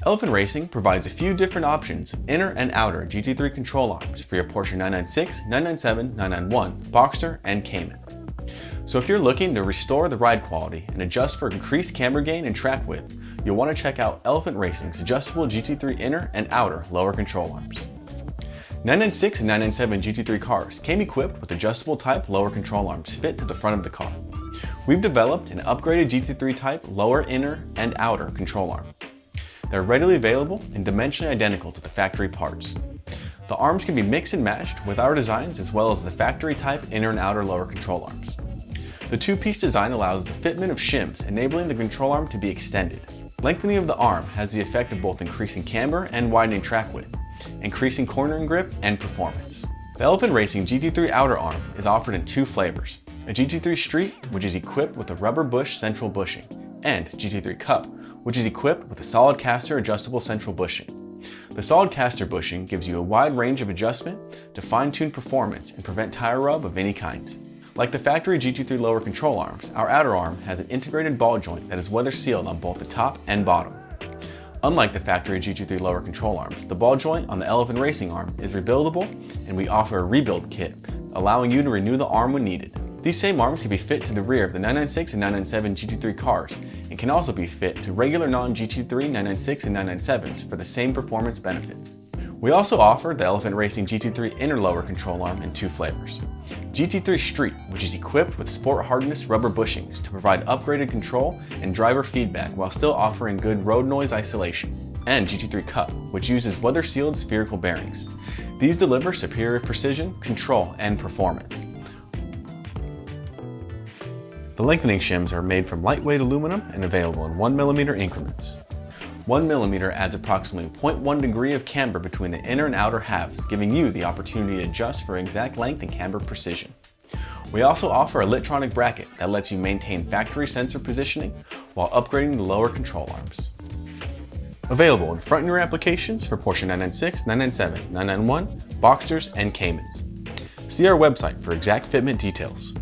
Elephant Racing provides a few different options of inner and outer GT3 control arms for your Porsche 996, 997, 991, Boxster, and Cayman. So if you're looking to restore the ride quality and adjust for increased camber gain and track width, you'll want to check out Elephant Racing's Adjustable GT3 inner and outer lower control arms. 996 and 997 GT3 cars came equipped with adjustable type lower control arms fit to the front of the car. We've developed an upgraded GT3 type lower inner and outer control arm. They're readily available and dimensionally identical to the factory parts. The arms can be mixed and matched with our designs as well as the factory type inner and outer lower control arms. The two-piece design allows the fitment of shims, enabling the control arm to be extended. Lengthening of the arm has the effect of both increasing camber and widening track width, increasing cornering grip and performance. The Elephant Racing GT3 outer arm is offered in two flavors, a GT3 Street, which is equipped with a rubber bush central bushing, and GT3 Cup, which is equipped with a solid caster adjustable central bushing. The solid caster bushing gives you a wide range of adjustment to fine-tune performance and prevent tire rub of any kind. Like the factory GT3 lower control arms, our outer arm has an integrated ball joint that is weather sealed on both the top and bottom. Unlike the factory GT3 lower control arms, the ball joint on the Elephant Racing arm is rebuildable, and we offer a rebuild kit, allowing you to renew the arm when needed. These same arms can be fit to the rear of the 996 and 997 GT3 cars, and can also be fit to regular non-GT3 996 and 997s for the same performance benefits. We also offer the Elephant Racing GT3 inner lower control arm in two flavors. GT3 Street, which is equipped with sport hardness rubber bushings to provide upgraded control and driver feedback while still offering good road noise isolation. And GT3 Cup, which uses weather sealed spherical bearings. These deliver superior precision, control, and performance. The lengthening shims are made from lightweight aluminum and available in 1mm increments. 1mm adds approximately 0.1 degree of camber between the inner and outer halves, giving you the opportunity to adjust for exact length and camber precision. We also offer a electronic bracket that lets you maintain factory sensor positioning while upgrading the lower control arms. Available in front and rear applications for Porsche 996, 997, 991, Boxsters, and Caymans. See our website for exact fitment details.